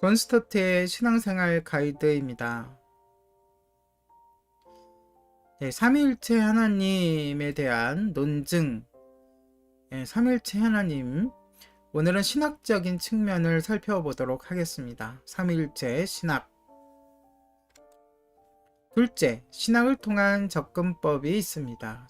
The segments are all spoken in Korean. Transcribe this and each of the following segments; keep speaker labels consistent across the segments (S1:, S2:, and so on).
S1: 권스터트의 신앙생활 가이드입니다. 네, 삼위일체 하나님에 대한 논증, 삼위일체 하나님, 오늘은 신학적인 측면을 살펴보도록 하겠습니다. 삼위일체 신학. 둘째, 신학을 통한 접근법이 있습니다.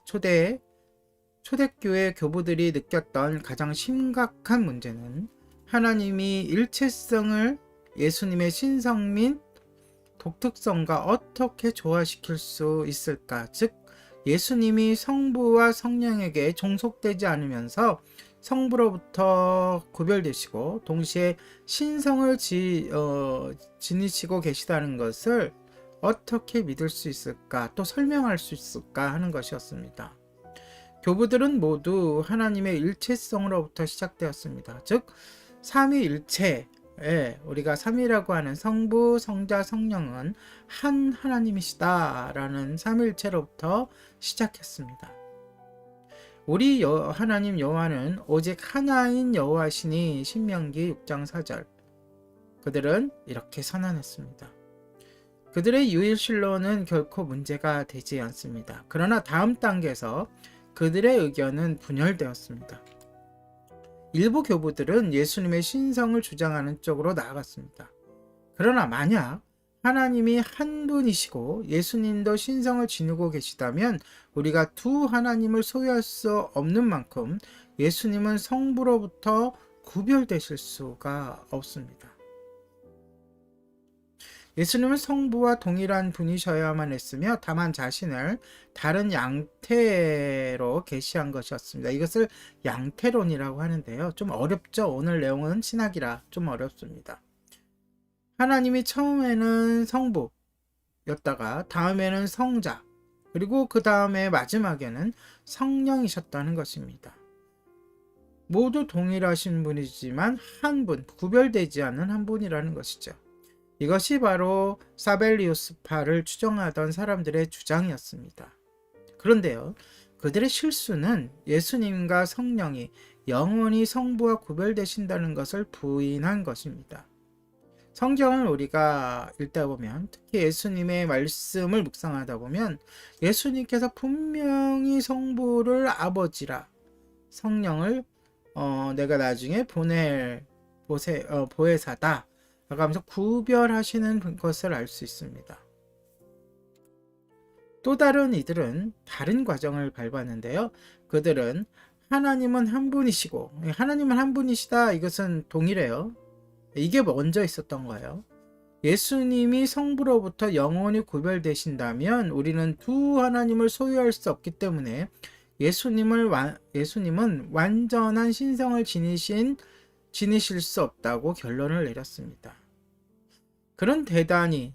S1: 초대교회 교부들이 느꼈던 가장 심각한 문제는 하나님이 일체성을 예수님의 신성 및 독특성과 어떻게 조화시킬 수 있을까? 즉, 예수님이 성부와 성령에게 종속되지 않으면서 성부로부터 구별되시고 동시에 신성을 지니시고 계시다는 것을 어떻게 믿을 수 있을까? 또 설명할 수 있을까? 하는 것이었습니다. 교부들은 모두 하나님의 일체성으로부터 시작되었습니다. 즉, 삼위일체, 우리가 삼위라고 하는 성부, 성자, 성령은 한 하나님이시다라는 삼위일체로부터 시작했습니다. 우리 하나님 여호와는 오직 하나인 여호와시니 신명기 6장 4절. 그들은 이렇게 선언했습니다. 그들의 유일신론은 결코 문제가 되지 않습니다. 그러나 다음 단계에서 그들의 의견은 분열되었습니다. 일부 교부들은 예수님의 신성을 주장하는 쪽으로 나아갔습니다. 그러나 만약 하나님이 한 분이시고 예수님도 신성을 지니고 계시다면 우리가 두 하나님을 소유할 수 없는 만큼 예수님은 성부로부터 구별되실 수가 없습니다. 예수님은 성부와 동일한 분이셔야만 했으며 다만 자신을 다른 양태로 계시한 것이었습니다. 이것을 양태론이라고 하는데요. 좀 어렵죠. 오늘 내용은 신학이라 좀 어렵습니다. 하나님이 처음에는 성부였다가 다음에는 성자, 그리고 그 다음에 마지막에는 성령이셨다는 것입니다. 모두 동일하신 분이지만 한 분, 구별되지 않는 한 분이라는 것이죠. 이것이 바로 사벨리우스파를 추종하던 사람들의 주장이었습니다. 그런데요, 그들의 실수는 예수님과 성령이 영원히 성부와 구별되신다는 것을 부인한 것입니다. 성경을 우리가 읽다 보면, 특히 예수님의 말씀을 묵상하다 보면 예수님께서 분명히 성부를 아버지라, 성령을 내가 나중에 보낼 보혜사다 하면서 구별하시는 것을 알 수 있습니다. 또 다른 이들은 다른 과정을 밟았는데요. 그들은 하나님은 한 분이시고 하나님은 한 분이시다, 이것은 동일해요. 이게 먼저 있었던 거예요. 예수님이 성부로부터 영원히 구별되신다면 우리는 두 하나님을 소유할 수 없기 때문에 예수님은 완전한 신성을 지니실 수 없다고 결론을 내렸습니다.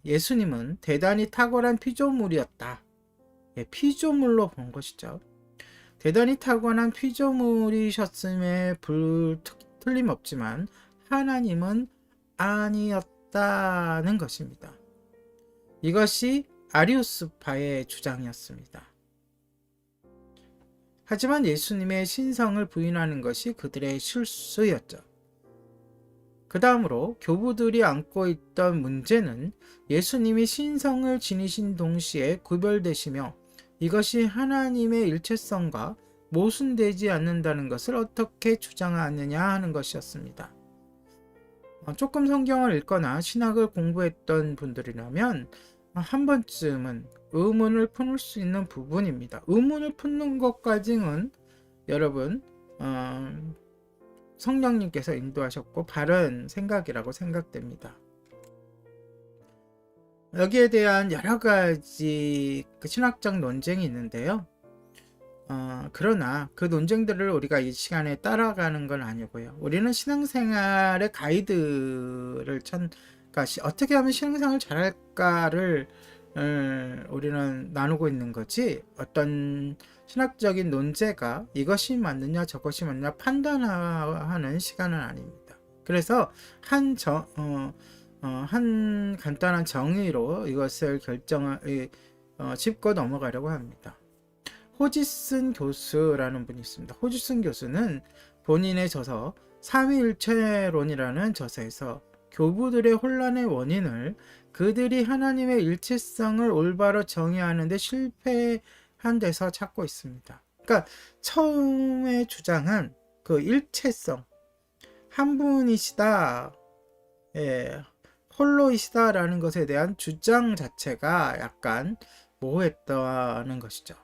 S1: 예수님은 대단히 탁월한 피조물이었다. 피조물로 본 것이죠. 대단히 탁월한 피조물이셨음에 틀림없지만 하나님은 아니었다는 것입니다. 이것이 아리우스파의 주장이었습니다. 하지만 예수님의 신성을 부인하는 것이 그들의 실수였죠. 그 다음으로 교부들이 안고 있던 문제는 예수님이 신성을 지니신 동시에 구별되시며 이것이 하나님의 일체성과 모순되지 않는다는 것을 어떻게 주장하느냐 하는 것이었습니다. 조금 성경을 읽거나 신학을 공부했던 분들이라면 한 번쯤은 의문을 풀 수 있는 부분입니다. 의문을 푸는 것까지는 여러분 성령님께서 인도하셨고 바른 생각이라고 생각됩니다. 여기에 대한 여러 가지 신학적 논쟁이 있는데요. 그러나 그 논쟁들을 우리가 이 시간에 따라가는 건 아니고요. 우리는 신앙생활의 가이드를 그러니까 어떻게 하면 신앙생활을 잘할까를 우리는 나누고 있는 거지, 어떤 신학적인 논제가 이것이 맞느냐 저것이 맞느냐 판단하는 시간은 아닙니다. 그래서 한 간단한 정의로 이것을 짚고 넘어가려고 합니다. 호지슨 교수라는 분이 있습니다. 호지슨 교수는 본인의 저서 삼위일체론이라는 저서에서 교부들의 혼란의 원인을 그들이 하나님의 일체성을 올바로 정의하는 데 실패한 데서 찾고 있습니다. 그러니까 처음에 주장한 그 일체성, 한 분이시다, 예, 홀로이시다라는 것에 대한 주장 자체가 약간 모호했다는 것이죠.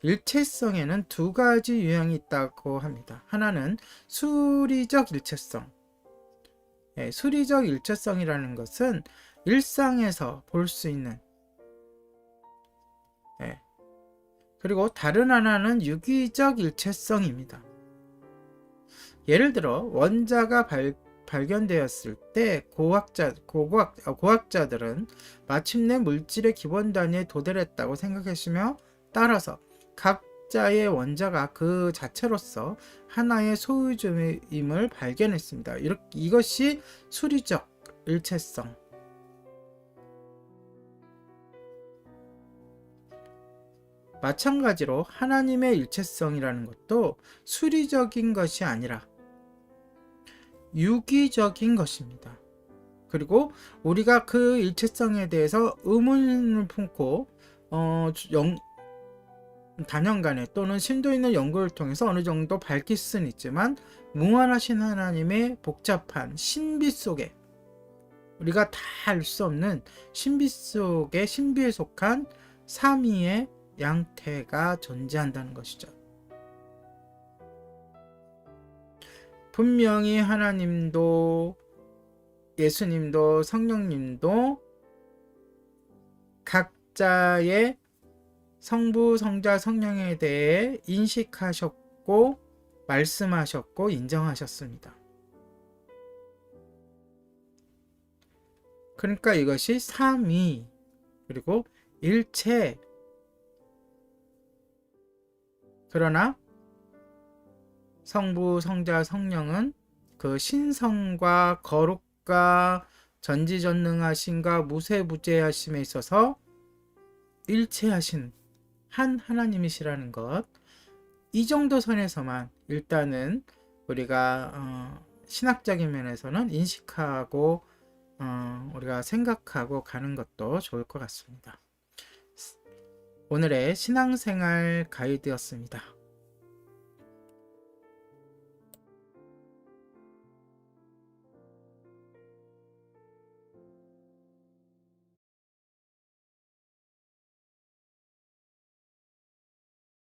S1: 일체성에는 두 가지 유형이 있다고 합니다. 하나는 수리적 일체성. 수리적 일체성이라는 것은 일상에서 볼 수 있는, 그리고 다른 하나는 유기적 일체성입니다. 예를 들어 원자가 발견되었을 때 고고학자들은 마침내 물질의 기본 단위에 도달했다고 생각했으며, 따라서 각자의 원자가 그 자체로서 하나의 소유주임을 발견했습니다. 이것이 수리적 일체성. 마찬가지로 하나님의 일체성이라는 것도 수리적인 것이 아니라 유기적인 것입니다. 그리고 우리가 그 일체성에 대해서 의문을 품고 단연간에 또는 심도 있는 연구를 통해서 어느 정도 밝힐 수는 있지만, 무한하신 하나님의 복잡한 신비 속에, 우리가 다 알 수 없는 신비 속에 신비에 속한 삼위의 양태가 존재한다는 것이죠. 분명히 하나님도 예수님도 성령님도 각자의 성부, 성자, 성령에 대해 인식하셨고 말씀하셨고 인정하셨습니다. 그러니까 이것이 삼위 그리고 일체, 그러나 성부, 성자, 성령은 그 신성과 거룩과 전지전능하심과 무세무죄하심에 있어서 일체하신 한 하나님이시라는 것, 이 정도 선에서만 일단은 우리가 신학적인 면에서는 인식하고 우리가 생각하고 가는 것도 좋을 것 같습니다. 오늘의 신앙생활 가이드였습니다.